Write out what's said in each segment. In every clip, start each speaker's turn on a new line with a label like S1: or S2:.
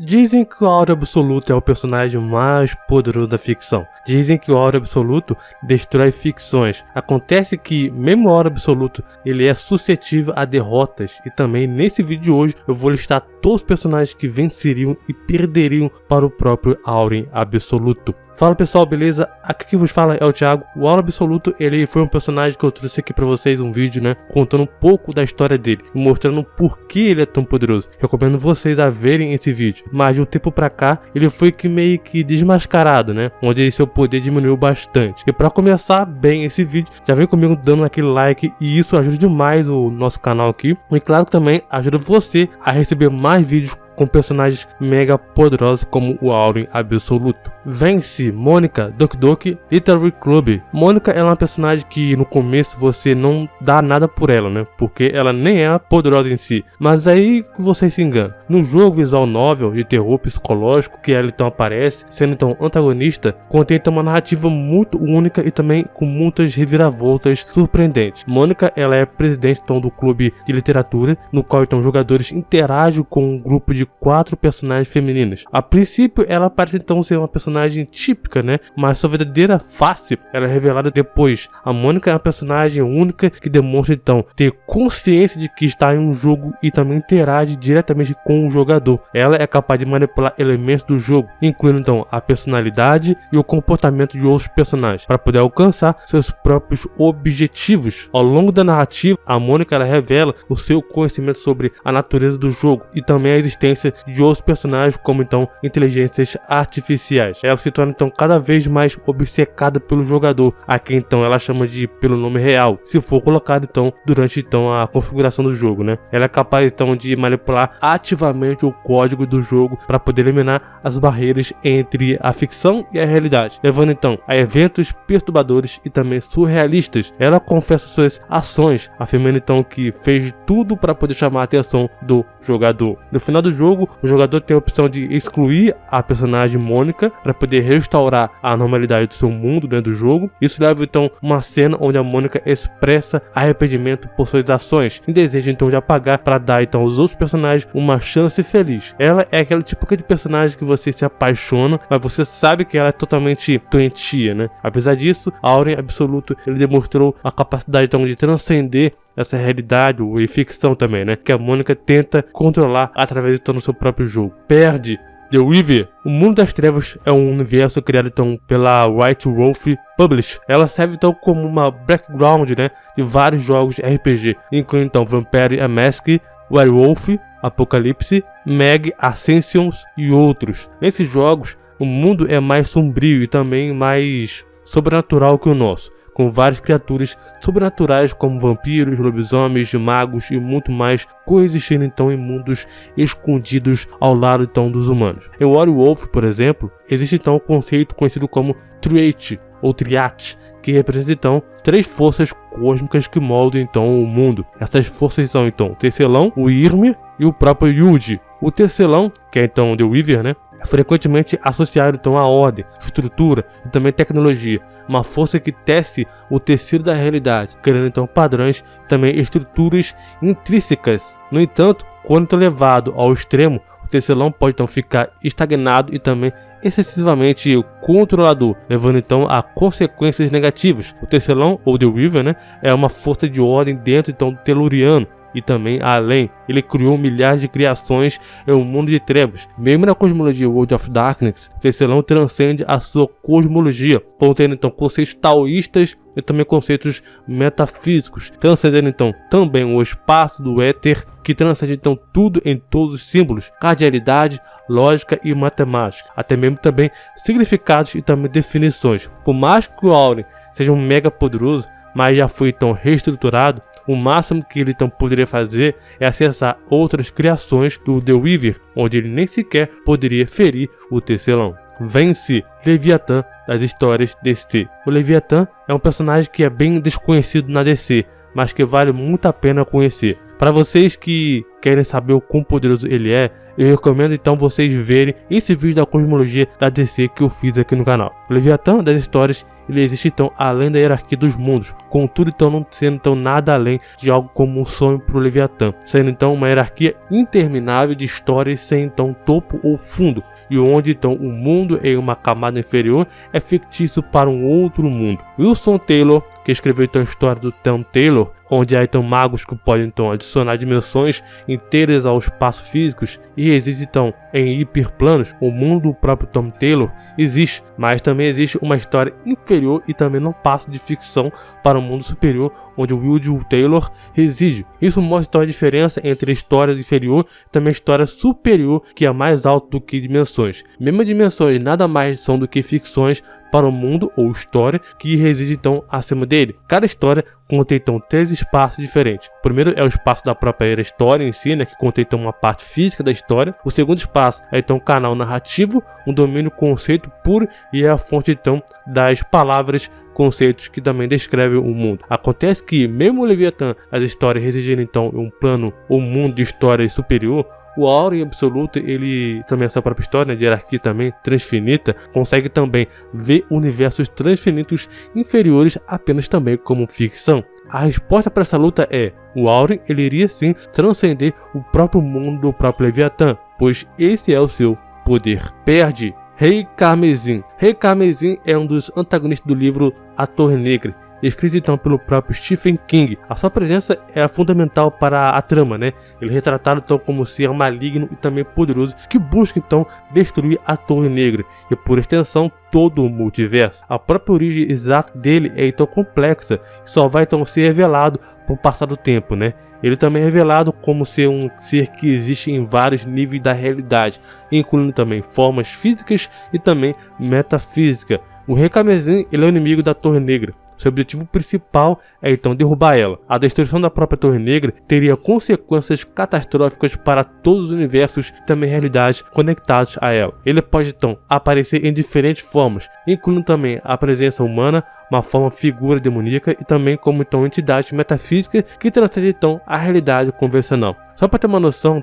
S1: Dizem que o Áureo Absoluto é o personagem mais poderoso da ficção. Dizem que o Áureo Absoluto destrói ficções. Acontece que, mesmo o Áureo Absoluto, ele é suscetível a derrotas. E também, nesse vídeo de hoje, eu vou listar todos os personagens que venceriam e perderiam para o próprio Áureo Absoluto. Fala pessoal, beleza? Aqui quem vos fala é o Thiago. O Áureo Absoluto, ele foi um personagem que eu trouxe aqui pra vocês um vídeo, né? Contando um pouco da história dele e mostrando por que ele é tão poderoso. Recomendo vocês a verem esse vídeo. Mas de um tempo pra cá, ele foi meio que desmascarado, né? Onde seu poder diminuiu bastante. E pra começar bem esse vídeo, já vem comigo dando aquele like e isso ajuda demais o nosso canal aqui. E claro que também ajuda você a receber mais vídeos com personagens mega poderosos como o Áureo Absoluto. Vence Mônica Doki Doki Literary Club. Mônica é uma personagem que no começo você não dá nada por ela, né? Porque ela nem é poderosa em si. Mas aí você se engana. No jogo visual novel de terror psicológico que ela então aparece, sendo então antagonista, contém então uma narrativa muito única e também com muitas reviravoltas surpreendentes. Mônica, ela é presidente então do clube de literatura, no qual então jogadores interagem com um grupo de 4 personagens femininas. A princípio ela parece então ser uma personagem típica, né? Mas sua verdadeira face ela é revelada depois. A Mônica é uma personagem única que demonstra então ter consciência de que está em um jogo e também interage diretamente com o jogador. Ela é capaz de manipular elementos do jogo, incluindo então a personalidade e o comportamento de outros personagens, para poder alcançar seus próprios objetivos. Ao longo da narrativa, a Mônica ela revela o seu conhecimento sobre a natureza do jogo e também a existência de outros personagens como então inteligências artificiais. Ela se torna então cada vez mais obcecada pelo jogador, a quem então ela chama de pelo nome real, se for colocado então durante então a configuração do jogo, né? Ela é capaz então de manipular ativamente o código do jogo para poder eliminar as barreiras entre a ficção e a realidade, levando então a eventos perturbadores e também surrealistas. Ela confessa suas ações, afirmando então que fez tudo para poder chamar a atenção do jogador. No final do jogo, o jogador tem a opção de excluir a personagem Mônica para poder restaurar a normalidade do seu mundo dentro do jogo. Isso leva então uma cena onde a Mônica expressa arrependimento por suas ações e deseja então de apagar para dar então aos outros personagens uma chance feliz. Ela é aquele tipo de personagem que você se apaixona, mas você sabe que ela é totalmente doentia, né? Apesar disso, a Áureo Absoluto ele demonstrou a capacidade então de transcender essa realidade e ficção também, né? Que a Mônica tenta controlar através de todo o seu próprio jogo. Perde The Weaver. O Mundo das Trevas é um universo criado então pela White Wolf Publish. Ela serve então como uma background, né, de vários jogos de RPG, incluindo então Vampire a Mask, Werewolf, Apocalypse, Meg Ascensions e outros. Nesses jogos, o mundo é mais sombrio e também mais sobrenatural que o nosso, com várias criaturas sobrenaturais como vampiros, lobisomens, magos e muito mais coexistindo então em mundos escondidos ao lado então dos humanos. Em Werewolf, por exemplo, existe então um conceito conhecido como Triate ou Triate, que representa então 3 forças cósmicas que moldam então o mundo. Essas forças são então o Tecelão, o Yrmir e o próprio Yuji. O Tecelão, que é então The Weaver, né, é frequentemente associado então à ordem, estrutura e também tecnologia, uma força que tece o tecido da realidade, criando então padrões e também estruturas intrínsecas. No entanto, quando levado ao extremo, o Tecelão pode então ficar estagnado e também excessivamente controlador, levando então a consequências negativas. O Tecelão, ou The Weaver, né, é uma força de ordem dentro então do Teluriano e também além. Ele criou milhares de criações em um mundo de trevas. Mesmo na cosmologia World of Darkness, Tecelão transcende a sua cosmologia, contendo então conceitos taoístas e também conceitos metafísicos, transcendendo então também o espaço do éter, que transcende então tudo em todos os símbolos, cardialidade, lógica e matemática, até mesmo também significados e também definições. Por mais que o Áureo seja um mega poderoso, mas já foi então reestruturado, o máximo que ele então poderia fazer é acessar outras criações do The Weaver, onde ele nem sequer poderia ferir o Tecelão. Vence Leviatã das histórias DC. O Leviatã é um personagem que é bem desconhecido na DC, mas que vale muito a pena conhecer. Para vocês que querem saber o quão poderoso ele é, eu recomendo então vocês verem esse vídeo da cosmologia da DC que eu fiz aqui no canal. O Leviatã das histórias, ele existe então além da hierarquia dos mundos, contudo então não sendo então nada além de algo como um sonho para o Leviatã, sendo então uma hierarquia interminável de histórias sem então topo ou fundo, e onde então o mundo em uma camada inferior é fictício para um outro mundo. Wilson Taylor, que escreveu então a história do Tom Taylor, onde há então magos que podem então adicionar dimensões inteiras aos espaços físicos e reside então em hiperplanos. O mundo do próprio Tom Taylor existe, mas também existe uma história inferior e também não passa de ficção para o mundo superior, onde o Will Taylor reside. Isso mostra então a diferença entre a história inferior e também a história superior, que é mais alta do que dimensões. Mesmo dimensões nada mais são do que ficções para o mundo ou história que reside então acima dele. Cada história contém então 3 espaços diferentes. O primeiro é o espaço da própria história em si, que contém então uma parte física da história. O segundo espaço é então o canal narrativo, um domínio conceito puro e é a fonte então das palavras, conceitos que também descrevem o mundo. Acontece que mesmo o Leviatã, as histórias residirem então em um plano ou mundo de história superior, o Auren absoluto, ele também essa própria história, de hierarquia também transfinita, consegue também ver universos transfinitos inferiores apenas também como ficção. A resposta para essa luta é: o Auren ele iria sim transcender o próprio mundo do próprio Leviatã, pois esse é o seu poder. Perde Rei Carmesim. Rei Carmesim é um dos antagonistas do livro A Torre Negra, escrito então pelo próprio Stephen King. A sua presença é fundamental para a trama, Ele é retratado então como ser maligno e também poderoso que busca então destruir a Torre Negra e por extensão todo o multiverso. A própria origem exata dele é então complexa e só vai então ser revelado com o passar do tempo, Ele também é revelado como ser um ser que existe em vários níveis da realidade, incluindo também formas físicas e também metafísica. O Rei Carmesim ele é o inimigo da Torre Negra. Seu objetivo principal é então derrubar ela. A destruição da própria Torre Negra teria consequências catastróficas para todos os universos e também realidades conectados a ela. Ele pode então aparecer em diferentes formas, incluindo também a presença humana, uma forma figura demoníaca e também como então entidade metafísica que transcende então a realidade convencional. Só para ter uma noção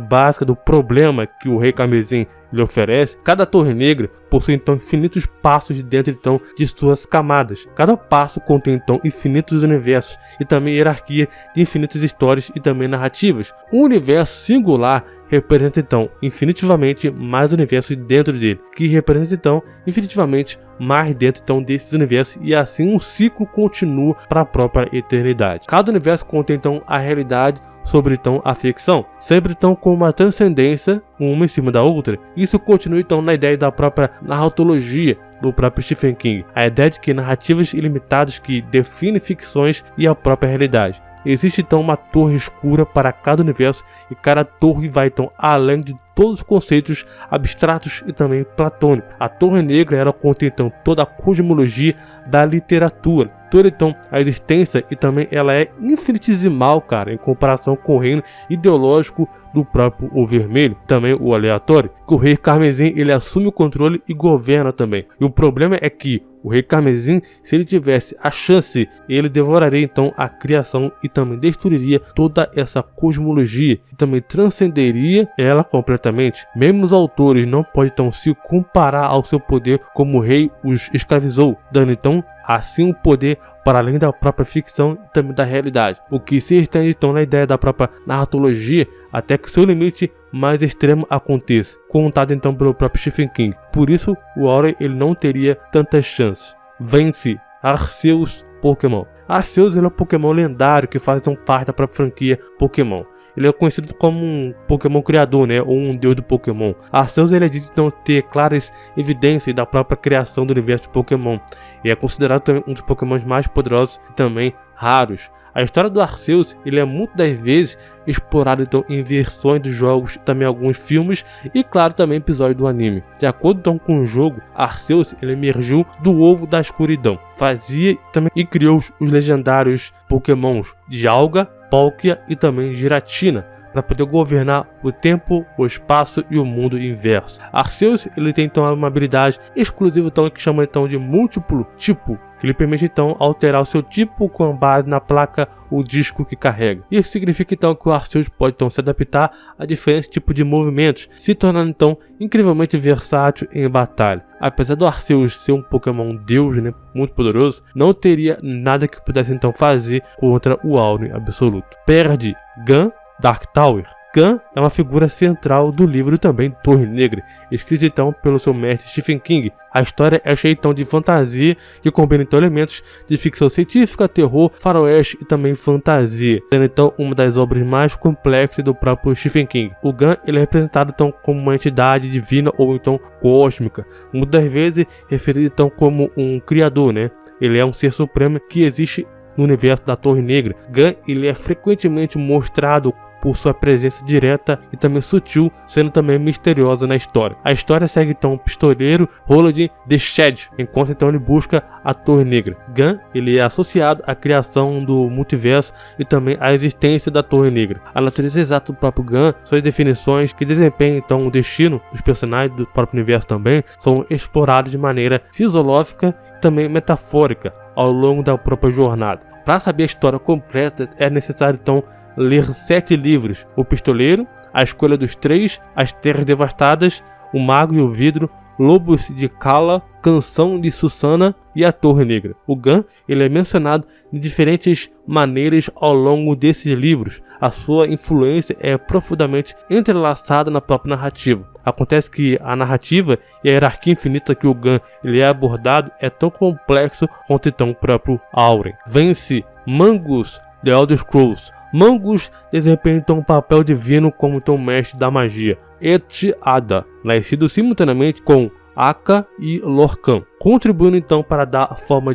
S1: básica do problema que o Rei Carmesim lhe oferece, cada Torre Negra possui então infinitos passos dentro então de suas camadas. Cada passo contém então infinitos universos e também hierarquia de infinitas histórias e também narrativas. Um universo singular representa então infinitivamente mais universos dentro dele, que representa então infinitivamente mais dentro então desses universos, e assim um ciclo continua para a própria eternidade. Cada universo contém então a realidade sobre então a ficção, sempre então com uma transcendência uma em cima da outra. Isso continua então na ideia da própria narratologia do próprio Stephen King, a ideia de que narrativas ilimitadas que definem ficções e a própria realidade. Existe então uma torre escura para cada universo e cada torre vai então além de todos os conceitos abstratos e também platônicos. A Torre Negra ela contém então toda a cosmologia da literatura, toda então a existência, e também ela é infinitesimal, em comparação com o reino ideológico do próprio O Vermelho, também o aleatório, que o Rei Carmesim ele assume o controle e governa também. E o problema é que o Rei Carmesim, se ele tivesse a chance, ele devoraria então a criação e também destruiria toda essa cosmologia e também transcenderia ela completamente. Mesmo os autores não podem então se comparar ao seu poder como o rei os escravizou, dando então assim o poder para além da própria ficção e também da realidade, o que se estende então na ideia da própria narratologia até que seu limite mais extremo aconteça, contado então pelo próprio Stephen King. Por isso o Auren ele não teria tantas chances. Vence Arceus Pokémon. Arceus ele é um Pokémon lendário que faz então parte da própria franquia Pokémon. Ele é conhecido como um Pokémon criador, ou um deus do Pokémon. Arceus ele é dito então ter claras evidências da própria criação do universo de Pokémon e é considerado também um dos Pokémon mais poderosos e também raros. A história do Arceus ele é muitas das vezes explorado então em versões dos jogos, também alguns filmes e claro também episódios do anime. De acordo então com o jogo, Arceus ele emergiu do ovo da escuridão, fazia também e criou os legendários Pokémons Dialga, Palkia e também Giratina, para poder governar o tempo, o espaço e o mundo inverso. Arceus ele tem então uma habilidade exclusiva então, que chama então de múltiplo tipo, que lhe permite então alterar o seu tipo com base na placa ou disco que carrega. Isso significa então que o Arceus pode então se adaptar a diferentes tipos de movimentos, se tornando então incrivelmente versátil em batalha. Apesar do Arceus ser um Pokémon Deus, né, muito poderoso, não teria nada que pudesse então fazer contra o Auron Absoluto. Perde Gun Dark Tower. Gun é uma figura central do livro também Torre Negra, escrito então pelo seu mestre Stephen King. A história é cheia então de fantasia, que combina então elementos de ficção científica, terror, faroeste e também fantasia, sendo então uma das obras mais complexas do próprio Stephen King. O Gun ele é representado então como uma entidade divina ou então cósmica, muitas vezes referido então como um criador, né? Ele é um ser supremo que existe no universo da Torre Negra. Gun ele é frequentemente mostrado por sua presença direta e também sutil, sendo também misteriosa na história. A história segue então o pistoleiro Roland the Shed, enquanto então ele busca a Torre Negra. Gun ele é associado à criação do multiverso e também à existência da Torre Negra. A natureza exata do próprio Gun, suas definições que desempenham então o destino dos personagens do próprio universo também, são exploradas de maneira filosófica e também metafórica ao longo da própria jornada. Para saber a história completa é necessário então ler 7 livros: O Pistoleiro, A Escolha dos Três, As Terras Devastadas, O Mago e o Vidro, Lobos de Kala, Canção de Susana e A Torre Negra. O Gun ele é mencionado de diferentes maneiras ao longo desses livros. A sua influência é profundamente entrelaçada na própria narrativa. Acontece que a narrativa e a hierarquia infinita que o Gun ele é abordado é tão complexo quanto então o próprio Auron. Vence Mangus The Elder Scrolls. Mangus desempenha então um papel divino como então mestre da magia. Etiada, nascido simultaneamente com Aka e Lorcan, contribuindo então para dar forma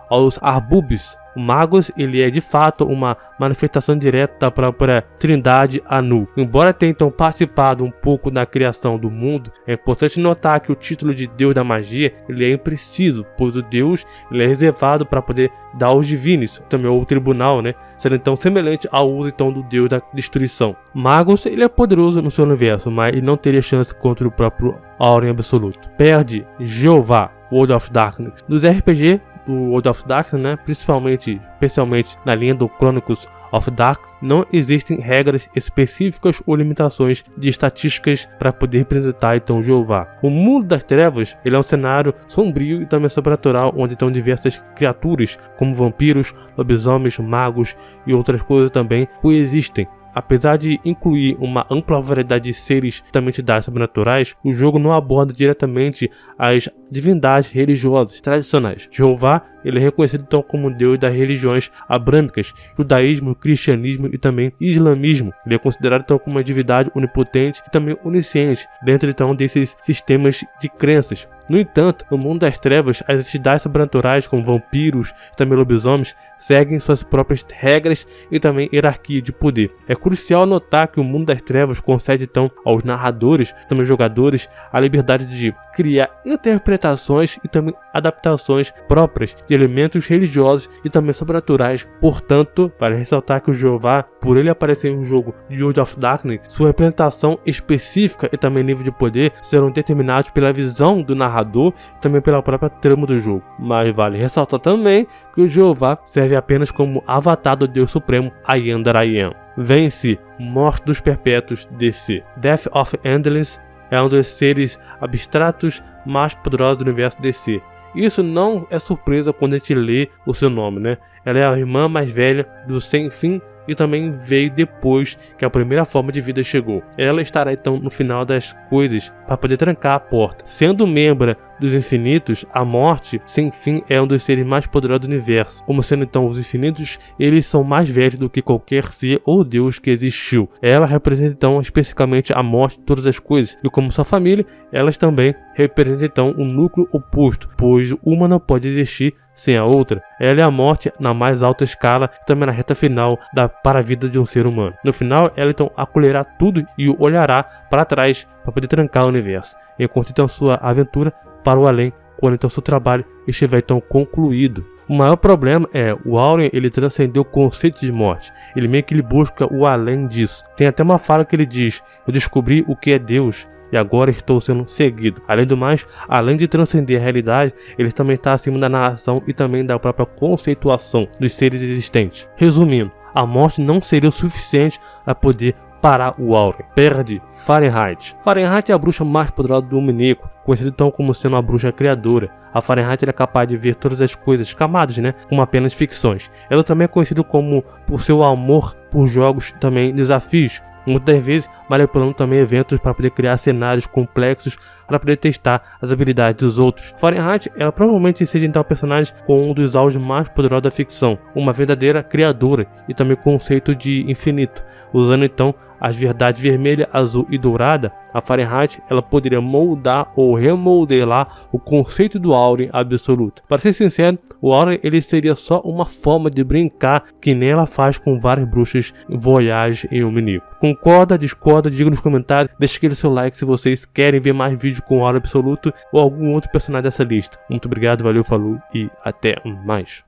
S1: aos Arbubis. O Magus ele é de fato uma manifestação direta da própria Trindade Anu. Embora tenha então participado um pouco da criação do mundo, é importante notar que o título de Deus da Magia ele é impreciso, pois o Deus ele é reservado para poder dar aos divinos, também ao tribunal, né? Sendo então semelhante ao uso então do Deus da Destruição. Magus ele é poderoso no seu universo, mas ele não teria chance contra o próprio Auron Absoluto. Perde Jeová, World of Darkness. Nos RPG do World of Darkness, né, especialmente na linha do Chronicles of Darkness, não existem regras específicas ou limitações de estatísticas para poder representar então Jeová. O mundo das trevas ele é um cenário sombrio e também sobrenatural, onde estão diversas criaturas como vampiros, lobisomens, magos e outras coisas também coexistem. Apesar de incluir uma ampla variedade de seres e também entidades sobrenaturais, o jogo não aborda diretamente as divindades religiosas tradicionais. Jeová ele é reconhecido então como deus das religiões abrâmicas, judaísmo, cristianismo e também islamismo. Ele é considerado então como uma divindade onipotente e também onisciente dentro então desses sistemas de crenças. No entanto, no mundo das trevas, as entidades sobrenaturais como vampiros e também lobisomens seguem suas próprias regras e também hierarquia de poder. É crucial notar que o mundo das trevas concede então aos narradores, também jogadores, a liberdade de criar interpretações e também adaptações próprias de elementos religiosos e também sobrenaturais. Portanto, vale ressaltar que o Jeová, por ele aparecer em um jogo de World of Darkness, sua representação específica e também nível de poder serão determinados pela visão do narrador e também pela própria trama do jogo. Mas vale ressaltar também que o Jeová serve apenas como avatar do Deus Supremo I Am That I Am. Vence Morte dos Perpétuos DC. Death of Endless é um dos seres abstratos mais poderosos do universo DC. Isso não é surpresa quando a gente lê o seu nome, né? Ela é a irmã mais velha do Sem Fim e também veio depois que a primeira forma de vida chegou. Ela estará então no final das coisas para poder trancar a porta. Sendo membro dos infinitos, a morte sem fim é um dos seres mais poderosos do universo. Como sendo então os infinitos, eles são mais velhos do que qualquer ser ou deus que existiu. Ela representa então especificamente a morte de todas as coisas, e como sua família, elas também representam então um núcleo oposto, pois uma não pode existir sem a outra. Ela é a morte na mais alta escala, também na reta final para a vida de um ser humano. No final, ela então acolherá tudo e olhará para trás para poder trancar o universo, enquanto então sua aventura para o além, quando então seu trabalho estiver então concluído. O maior problema é o Auron ele transcendeu o conceito de morte. Ele meio que busca o além disso. Tem até uma fala que ele diz: eu descobri o que é Deus. e agora estou sendo seguido. Além do mais, além de transcender a realidade, ele também está acima da narração e também da própria conceituação dos seres existentes. Resumindo, a morte não seria o suficiente para poder parar o Auren. Perde Fahrenheit. Fahrenheit é a bruxa mais poderosa do Humanico, conhecida então como sendo uma bruxa criadora. A Fahrenheit é capaz de ver todas as coisas, camadas, como apenas ficções. Ela também é conhecida como por seu amor por jogos e também desafios. Muitas vezes manipulando também eventos para poder criar cenários complexos para poder testar as habilidades dos outros. Fahrenheit, ela provavelmente seja então um personagem com um dos auges mais poderosos da ficção, uma verdadeira criadora e também conceito de infinito, usando então as verdades vermelha, azul e dourada. A Fahrenheit ela poderia moldar ou remodelar o conceito do Auren absoluto. Para ser sincero, o Auren ele seria só uma forma de brincar que nem ela faz com várias bruxas Voyage em Humanico. Concorda, discorda, diga nos comentários, deixe aquele seu like se vocês querem ver mais vídeos com o Auren absoluto ou algum outro personagem dessa lista. Muito obrigado, valeu, falou e até mais.